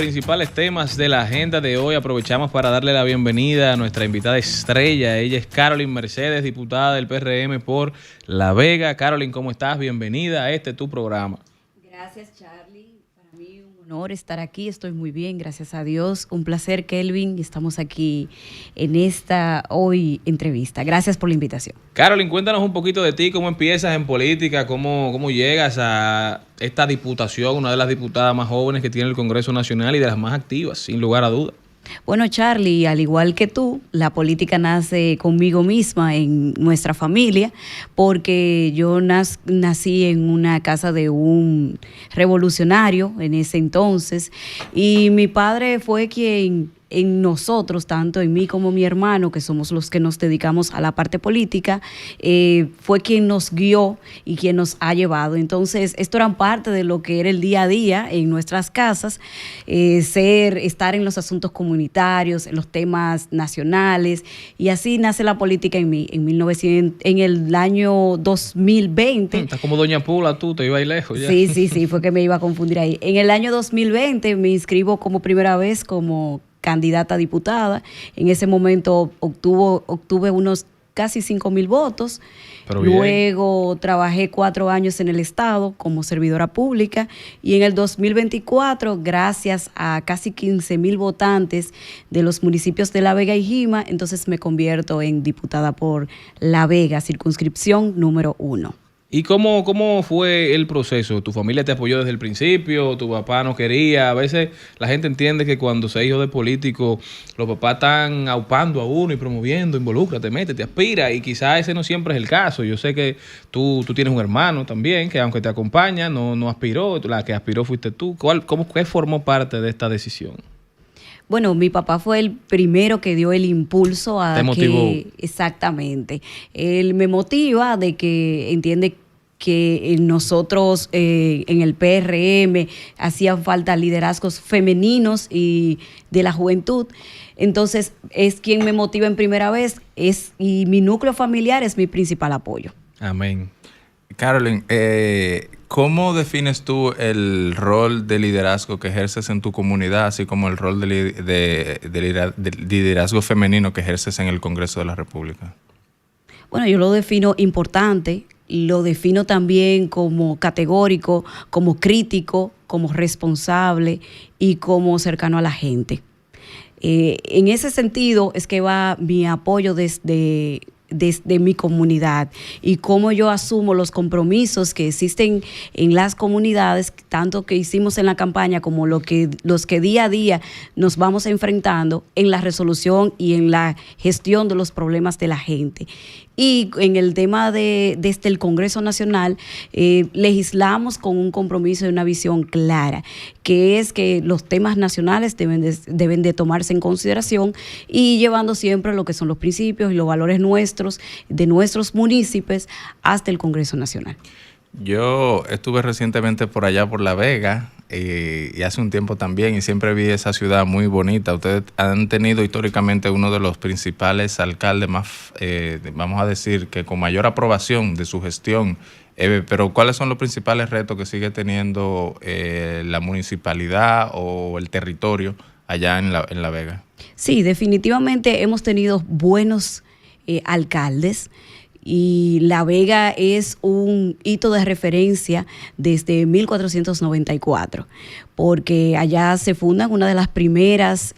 principales temas de la agenda de hoy. Aprovechamos para darle la bienvenida a nuestra invitada estrella. Ella es Carolyn Mercedes, diputada del PRM por La Vega. Carolyn, ¿cómo estás? Bienvenida a tu programa. Gracias, Charlie. Para mí un honor estar aquí. Estoy muy bien, gracias a Dios. Un placer, Kelvin. Estamos aquí en esta hoy entrevista. Gracias por la invitación. Carolyn, cuéntanos un poquito de ti, cómo empiezas en política, cómo llegas a esta diputación, una de las diputadas más jóvenes que tiene el Congreso Nacional y de las más activas, sin lugar a dudas. Bueno, Charlie, al igual que tú, la política nace conmigo misma, en nuestra familia, porque yo nací en una casa de un revolucionario en ese entonces, y mi padre fue quien en nosotros, tanto en mí como mi hermano, que somos los que nos dedicamos a la parte política, fue quien nos guió y quien nos ha llevado. Entonces, esto era parte de lo que era el día a día en nuestras casas, estar en los asuntos comunitarios, en los temas nacionales, y así nace la política en mí, en el año 2020. Estás como Doña Pula, tú te ibas a ir lejos ya. Sí, fue que me iba a confundir ahí. En el año 2020 me inscribo como primera vez como candidata a diputada. En ese momento obtuve unos casi 5,000 votos. Luego trabajé 4 años en el Estado como servidora pública, y en el 2024, gracias a casi 15,000 votantes de los municipios de La Vega y Jima, entonces me convierto en diputada por La Vega, circunscripción número 1. ¿Y cómo fue el proceso? ¿Tu familia te apoyó desde el principio? ¿Tu papá no quería? A veces la gente entiende que cuando se es hijo de político, los papás están aupando a uno y promoviendo, involúcrate, métete, aspira, y quizás ese no siempre es el caso. Yo sé que tú tienes un hermano también que, aunque te acompaña, no aspiró. La que aspiró fuiste tú. ¿Qué formó parte de esta decisión? Bueno, mi papá fue el primero que dio el impulso a ¿Te motivó? Exactamente. Él me motiva de que entiende que nosotros en el PRM hacían falta liderazgos femeninos y de la juventud. Entonces, es quien me motiva en primera vez, y mi núcleo familiar es mi principal apoyo. Amén. Carolyn, ¿cómo defines tú el rol de liderazgo que ejerces en tu comunidad, así como el rol de liderazgo femenino que ejerces en el Congreso de la República? Bueno, yo lo defino importante, lo defino también como categórico, como crítico, como responsable y como cercano a la gente. En ese sentido es que va mi apoyo desde mi comunidad, y cómo yo asumo los compromisos que existen en las comunidades, tanto que hicimos en la campaña como los que día a día nos vamos enfrentando en la resolución y en la gestión de los problemas de la gente. Y en el tema desde el Congreso Nacional, legislamos con un compromiso y una visión clara, que es que los temas nacionales deben de tomarse en consideración, y llevando siempre lo que son los principios y los valores nuestros, de nuestros municipios, hasta el Congreso Nacional. Yo estuve recientemente por allá por La Vega y hace un tiempo también, y siempre vi esa ciudad muy bonita. Ustedes han tenido históricamente uno de los principales alcaldes más, vamos a decir, que con mayor aprobación de su gestión. Pero ¿cuáles son los principales retos que sigue teniendo la municipalidad o el territorio allá en La Vega? Sí, definitivamente hemos tenido buenos alcaldes. Y La Vega es un hito de referencia desde 1494, porque allá se funda una de las primeras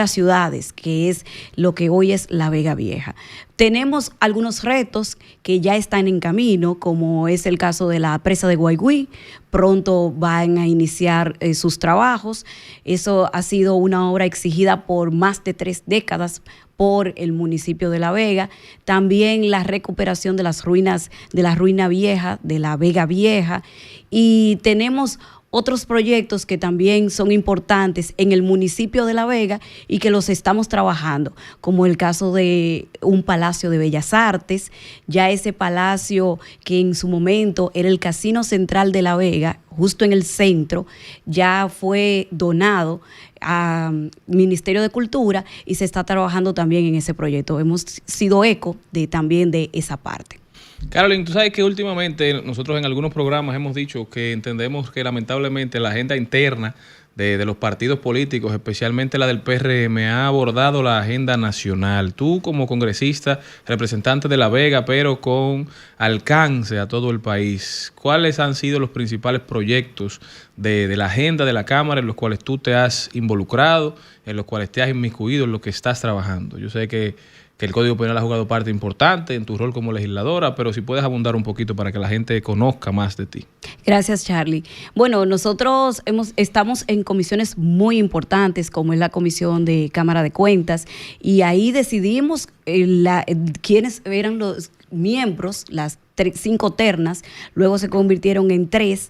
ciudades, que es lo que hoy es La Vega Vieja. Tenemos algunos retos que ya están en camino, como es el caso de la presa de Guaigüí. Pronto van a iniciar sus trabajos. Eso ha sido una obra exigida por más de 3 décadas por el municipio de La Vega. También la recuperación de las ruinas, de la ruina vieja, de La Vega Vieja. Y tenemos otros proyectos que también son importantes en el municipio de La Vega y que los estamos trabajando, como el caso de un Palacio de Bellas Artes. Ya ese palacio, que en su momento era el Casino Central de La Vega, justo en el centro, ya fue donado al Ministerio de Cultura y se está trabajando también en ese proyecto. Hemos sido eco también de esa parte. Carolyn, tú sabes que últimamente nosotros en algunos programas hemos dicho que entendemos que lamentablemente la agenda interna de los partidos políticos, especialmente la del PRM, ha abordado la agenda nacional. Tú como congresista, representante de La Vega, pero con alcance a todo el país, ¿cuáles han sido los principales proyectos de la agenda de la Cámara en los cuales tú te has involucrado, en los cuales te has inmiscuido, en los que estás trabajando? Yo sé que el Código Penal ha jugado parte importante en tu rol como legisladora, pero si puedes abundar un poquito para que la gente conozca más de ti. Gracias, Charlie. Bueno, nosotros estamos en comisiones muy importantes, como es la Comisión de Cámara de Cuentas, y ahí decidimos quiénes eran los miembros, las 5 ternas, luego se convirtieron en 3,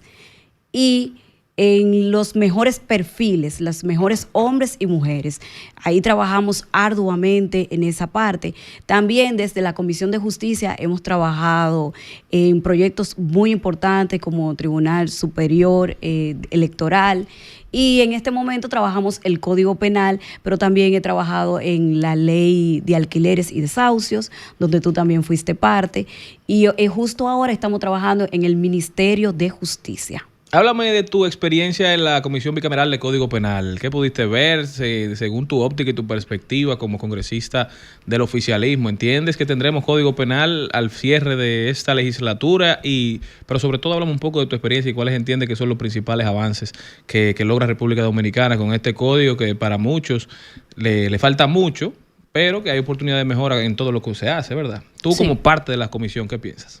y en los mejores perfiles, los mejores hombres y mujeres. Ahí trabajamos arduamente en esa parte. También desde la Comisión de Justicia hemos trabajado en proyectos muy importantes como Tribunal Superior Electoral, y en este momento trabajamos el Código Penal, pero también he trabajado en la Ley de Alquileres y Desahucios, donde tú también fuiste parte, y justo ahora estamos trabajando en el Ministerio de Justicia. Háblame de tu experiencia en la Comisión Bicameral de Código Penal. ¿Qué pudiste ver según tu óptica y tu perspectiva como congresista del oficialismo? ¿Entiendes que tendremos Código Penal al cierre de esta legislatura? Pero sobre todo háblame un poco de tu experiencia y cuáles entiendes que son los principales avances que logra República Dominicana con este código, que para muchos le falta mucho, pero que hay oportunidad de mejora en todo lo que se hace, ¿verdad? Tú como parte de la comisión, ¿qué piensas?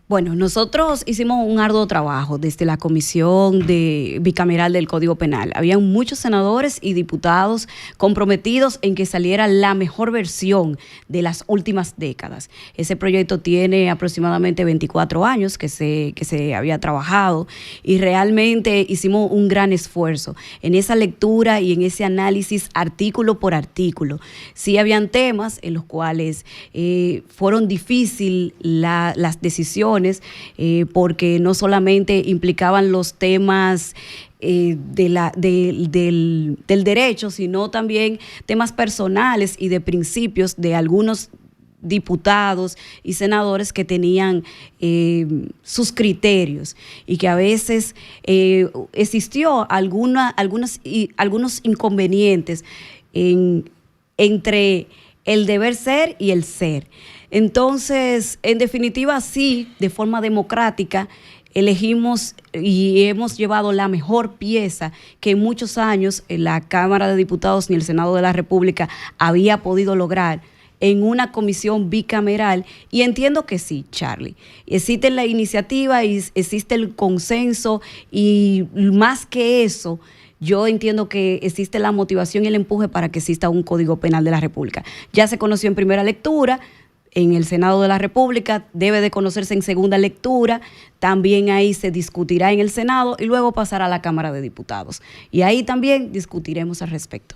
Bueno, nosotros hicimos un arduo trabajo desde la Comisión Bicameral del Código Penal. Habían muchos senadores y diputados comprometidos en que saliera la mejor versión de las últimas décadas. Ese proyecto tiene aproximadamente 24 años que se había trabajado, y realmente hicimos un gran esfuerzo en esa lectura y en ese análisis artículo por artículo. Sí habían temas en los cuales fueron difíciles las decisiones, porque no solamente implicaban los temas del derecho, sino también temas personales y de principios de algunos diputados y senadores que tenían sus criterios, y que a veces existió algunos inconvenientes entre el deber ser y el ser. Entonces, en definitiva, sí, de forma democrática, elegimos y hemos llevado la mejor pieza que en muchos años la Cámara de Diputados ni el Senado de la República había podido lograr en una comisión bicameral, y entiendo que sí, Charlie. Existe la iniciativa y existe el consenso, y más que eso, yo entiendo que existe la motivación y el empuje para que exista un Código Penal de la República. Ya se conoció en primera lectura en el Senado de la República, debe de conocerse en segunda lectura, también ahí se discutirá en el Senado y luego pasará a la Cámara de Diputados. Y ahí también discutiremos al respecto.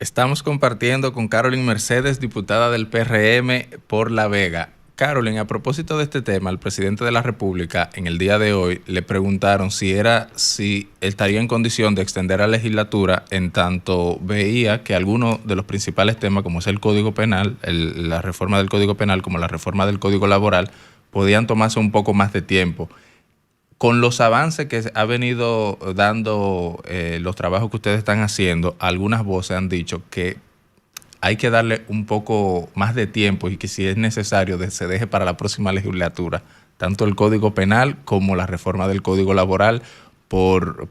Estamos compartiendo con Carolyn Mercedes, diputada del PRM por La Vega. Carolyn, a propósito de este tema, al presidente de la República en el día de hoy le preguntaron si estaría en condición de extender la legislatura, en tanto veía que algunos de los principales temas, como es el Código Penal, la reforma del Código Penal, como la reforma del Código Laboral, podían tomarse un poco más de tiempo. Con los avances que ha venido dando los trabajos que ustedes están haciendo, algunas voces han dicho que hay que darle un poco más de tiempo y que si es necesario se deje para la próxima legislatura tanto el Código Penal como la reforma del Código Laboral por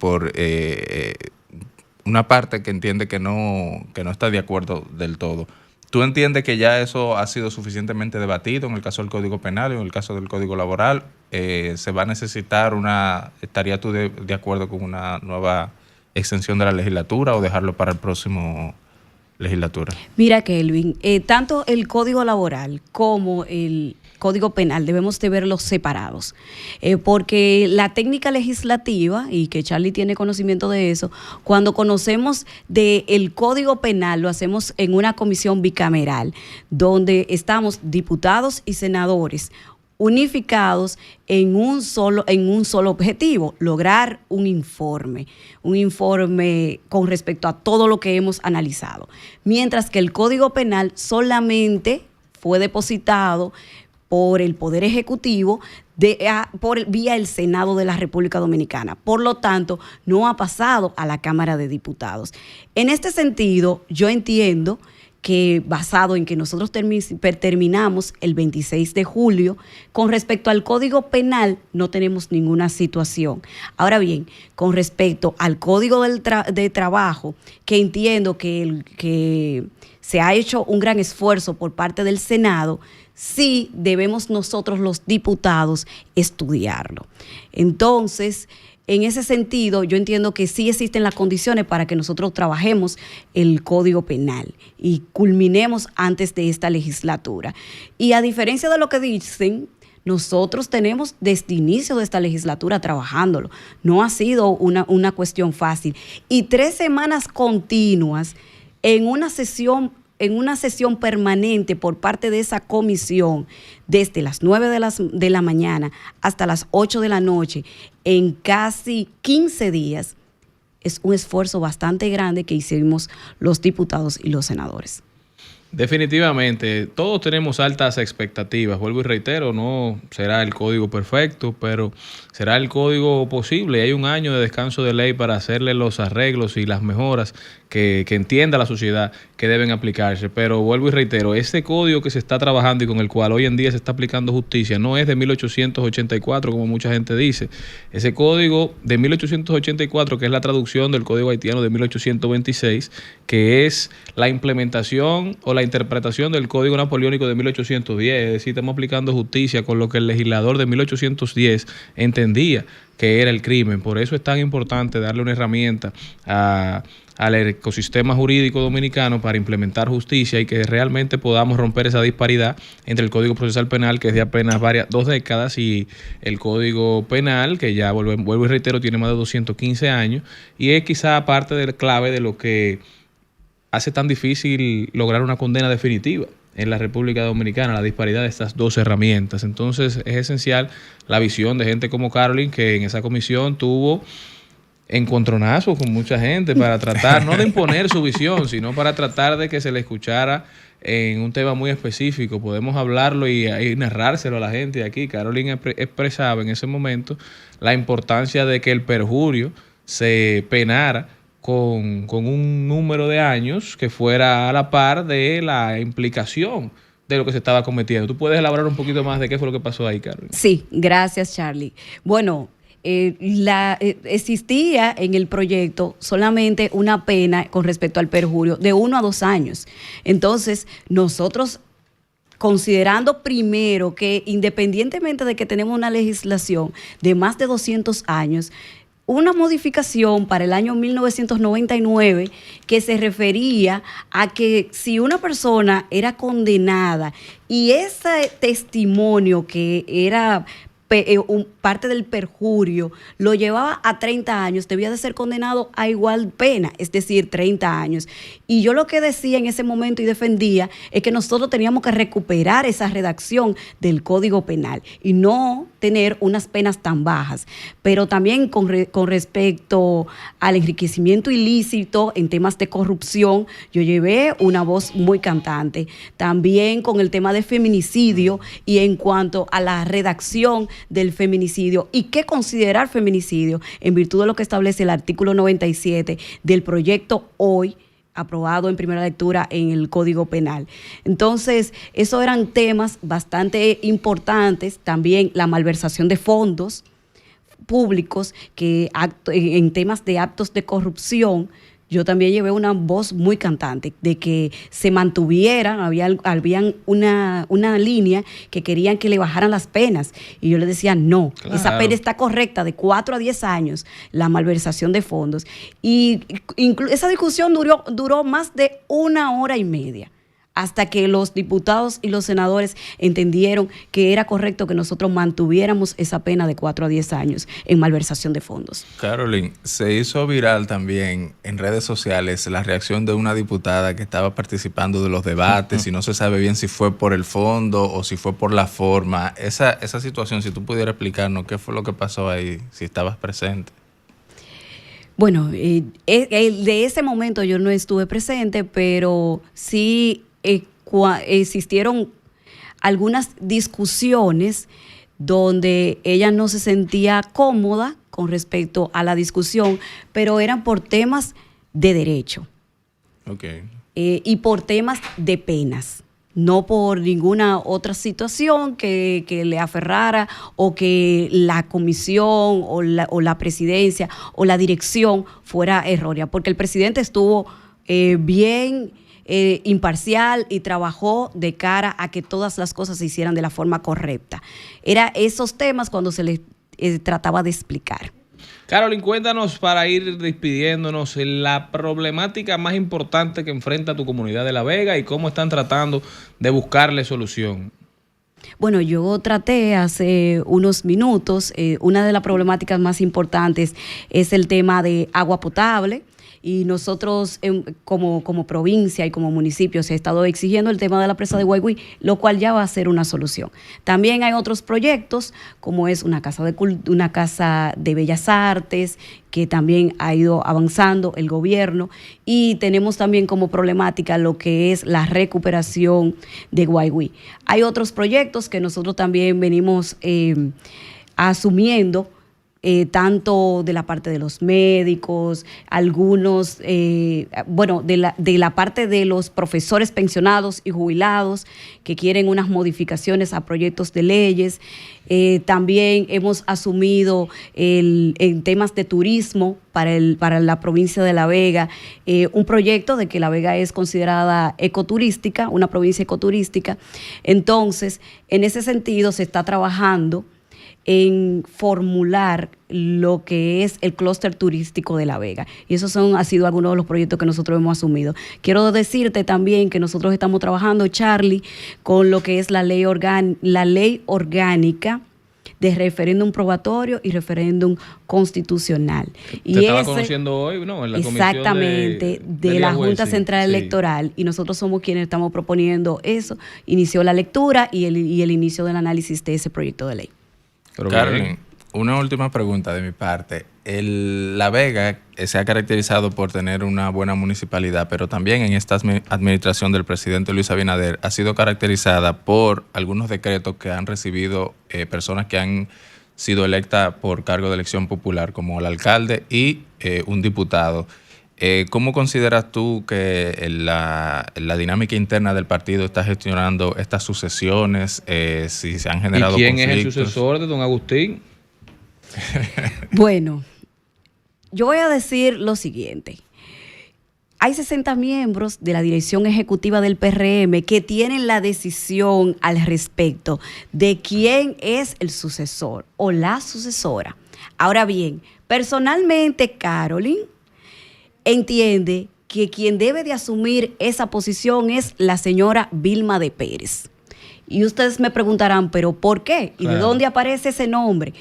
una parte que entiende que no está de acuerdo del todo. ¿Tú entiendes que ya eso ha sido suficientemente debatido en el caso del Código Penal y en el caso del Código Laboral? ¿Se va a necesitar estarías tú de acuerdo con una nueva extensión de la legislatura o dejarlo para el próximo legislatura? Mira, Kelvin, tanto el Código Laboral como el Código Penal debemos de verlos separados, porque la técnica legislativa, y que Charlie tiene conocimiento de eso, cuando conocemos del Código Penal lo hacemos en una comisión bicameral, donde estamos diputados y senadores unificados en un solo objetivo, lograr un informe con respecto a todo lo que hemos analizado. Mientras que el Código Penal solamente fue depositado por el Poder Ejecutivo vía el Senado de la República Dominicana. Por lo tanto, no ha pasado a la Cámara de Diputados. En este sentido, yo entiendo que basado en que nosotros terminamos el 26 de julio, con respecto al Código Penal no tenemos ninguna situación. Ahora bien, con respecto al Código de Trabajo, que entiendo que se ha hecho un gran esfuerzo por parte del Senado, sí debemos nosotros los diputados estudiarlo. Entonces, en ese sentido, yo entiendo que sí existen las condiciones para que nosotros trabajemos el Código Penal y culminemos antes de esta legislatura. Y a diferencia de lo que dicen, nosotros tenemos desde inicio de esta legislatura trabajándolo. No ha sido una cuestión fácil. Y 3 semanas continuas en una sesión permanente por parte de esa comisión, desde las 9 de la mañana hasta las 8 de la noche, en casi 15 días, es un esfuerzo bastante grande que hicimos los diputados y los senadores. Definitivamente, todos tenemos altas expectativas. Vuelvo y reitero, no será el código perfecto, pero será el código posible. Hay un año de descanso de ley para hacerle los arreglos y las mejoras que entienda la sociedad que deben aplicarse. Pero vuelvo y reitero, este código que se está trabajando y con el cual hoy en día se está aplicando justicia no es de 1884, como mucha gente dice. Ese código de 1884, que es la traducción del Código Haitiano de 1826, que es la implementación o la interpretación del Código Napoleónico de 1810, es decir, estamos aplicando justicia con lo que el legislador de 1810 entendía que era el crimen. Por eso es tan importante darle una herramienta al ecosistema jurídico dominicano para implementar justicia y que realmente podamos romper esa disparidad entre el Código Procesal Penal, que es de apenas 2 décadas, y el Código Penal, que ya vuelvo y reitero, tiene más de 215 años, y es quizá parte de la clave de lo que hace tan difícil lograr una condena definitiva en la República Dominicana, la disparidad de estas dos herramientas. Entonces es esencial la visión de gente como Caroline, que en esa comisión tuvo encontronazos con mucha gente para tratar, no de imponer su visión, sino para tratar de que se le escuchara en un tema muy específico. Podemos hablarlo y narrárselo a la gente aquí. Caroline expresaba en ese momento la importancia de que el perjurio se penara con un número de años que fuera a la par de la implicación de lo que se estaba cometiendo. ¿Tú puedes elaborar un poquito más de qué fue lo que pasó ahí, Carmen? Sí, gracias, Charlie. Bueno, existía en el proyecto solamente una pena con respecto al perjurio de 1 a 2 años. Entonces, nosotros, considerando primero que independientemente de que tenemos una legislación de más de 200 años, una modificación para el año 1999 que se refería a que si una persona era condenada y ese testimonio que era parte del perjurio lo llevaba a 30 años, debía de ser condenado a igual pena, es decir, 30 años. Y yo lo que decía en ese momento y defendía es que nosotros teníamos que recuperar esa redacción del Código Penal y no tener unas penas tan bajas. Pero también con respecto al enriquecimiento ilícito en temas de corrupción, yo llevé una voz muy cantante. También con el tema de feminicidio y en cuanto a la redacción del feminicidio y qué considerar feminicidio en virtud de lo que establece el artículo 97 del proyecto hoy aprobado en primera lectura en el Código Penal. Entonces, esos eran temas bastante importantes. También la malversación de fondos públicos que en temas de actos de corrupción. Yo también llevé una voz muy cantante de que se mantuvieran, habían una línea que querían que le bajaran las penas. Y yo le decía, no, claro, esa pena está correcta, de 4 a 10 años, la malversación de fondos. Y esa discusión duró más de 1 hora y media, hasta que los diputados y los senadores entendieron que era correcto que nosotros mantuviéramos esa pena de 4 a 10 años en malversación de fondos. Caroline, se hizo viral también en redes sociales la reacción de una diputada que estaba participando de los debates y no se sabe bien si fue por el fondo o si fue por la forma. Esa situación, si tú pudieras explicarnos qué fue lo que pasó ahí, si estabas presente. Bueno, de ese momento yo no estuve presente, pero sí existieron algunas discusiones donde ella no se sentía cómoda con respecto a la discusión, pero eran por temas de derecho. Okay. Y por temas de penas, no por ninguna otra situación que le aferrara o que la comisión o la presidencia o la dirección fuera errónea, porque el presidente estuvo bien imparcial y trabajó de cara a que todas las cosas se hicieran de la forma correcta. Era esos temas cuando se les trataba de explicar. Carolyn, cuéntanos para ir despidiéndonos la problemática más importante que enfrenta tu comunidad de La Vega y cómo están tratando de buscarle solución. Bueno, yo traté hace unos minutos, una de las problemáticas más importantes es el tema de agua potable. Y nosotros como provincia y como municipio se ha estado exigiendo el tema de la presa de Guaigüí, lo cual ya va a ser una solución. También hay otros proyectos, como es una casa de Bellas Artes, que también ha ido avanzando el gobierno, y tenemos también como problemática lo que es la recuperación de Guaigüí. Hay otros proyectos que nosotros también venimos asumiendo, tanto de la parte de los médicos, algunos, de la parte de los profesores pensionados y jubilados que quieren unas modificaciones a proyectos de leyes. También hemos asumido en temas de turismo para la provincia de La Vega, un proyecto de que La Vega es considerada ecoturística, una provincia ecoturística. Entonces, en ese sentido se está trabajando en formular lo que es el clúster turístico de La Vega. Y esos ha sido algunos de los proyectos que nosotros hemos asumido. Quiero decirte también que nosotros estamos trabajando, Charlie, con lo que es la ley orgánica de referéndum probatorio y referéndum constitucional. Y estaba conociendo hoy, ¿no? En la exactamente, de la Junta Central Electoral. Y nosotros somos quienes estamos proponiendo eso. Inició la lectura y el inicio del análisis de ese proyecto de ley. Carolyn, una última pregunta de mi parte. La Vega se ha caracterizado por tener una buena municipalidad, pero también en esta administración del presidente Luis Abinader ha sido caracterizada por algunos decretos que han recibido personas que han sido electas por cargo de elección popular, como el alcalde y un diputado. ¿Cómo consideras tú que la dinámica interna del partido está gestionando estas sucesiones? Si se han generado conflictos. ¿Y quién conflictos? es el sucesor de don Agustín? Bueno, yo voy a decir lo siguiente. Hay 60 miembros de la dirección ejecutiva del PRM que tienen la decisión al respecto de quién es el sucesor o la sucesora. Ahora bien, personalmente, Carolyn entiende que quien debe de asumir esa posición es la señora Vilma de Pérez. Y ustedes me preguntarán, ¿pero por qué? ¿Y de dónde aparece ese nombre?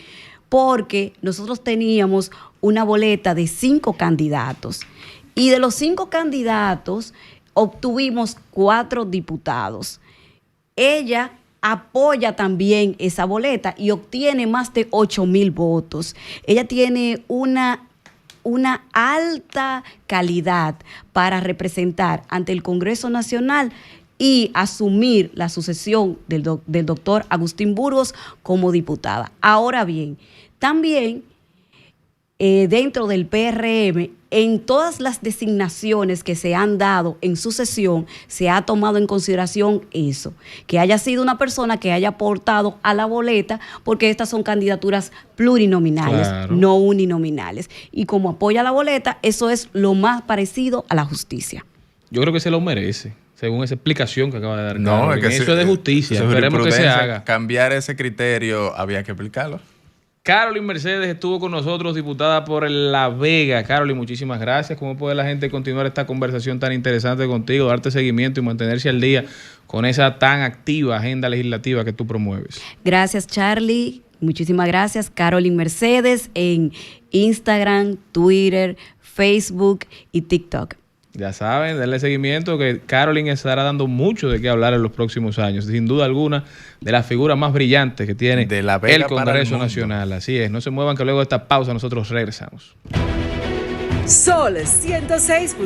Porque nosotros teníamos una boleta de 5 candidatos. Y de los 5 candidatos obtuvimos 4 diputados. Ella apoya también esa boleta y obtiene más de 8,000 votos. Ella tiene una alta calidad para representar ante el Congreso Nacional y asumir la sucesión del doctor Agustín Burgos como diputada. Ahora bien, también dentro del PRM, en todas las designaciones que se han dado en sucesión, se ha tomado en consideración eso, que haya sido una persona que haya aportado a la boleta, porque estas son candidaturas plurinominales, no uninominales. Y como apoya la boleta, eso es lo más parecido a la justicia. Yo creo que se lo merece, según esa explicación que acaba de dar. No, es que eso es de justicia, esperemos que se haga. Cambiar ese criterio había que explicarlo. Carolyn Mercedes estuvo con nosotros, diputada por La Vega. Carolyn, muchísimas gracias. ¿Cómo puede la gente continuar esta conversación tan interesante contigo, darte seguimiento y mantenerse al día con esa tan activa agenda legislativa que tú promueves? Gracias, Charlie. Muchísimas gracias. Carolyn Mercedes en Instagram, Twitter, Facebook y TikTok. Ya saben, denle seguimiento que Carolyn estará dando mucho de qué hablar en los próximos años. Sin duda alguna, de las figuras más brillantes que tiene el Congreso Nacional. Así es, no se muevan que luego de esta pausa nosotros regresamos. Sol 106.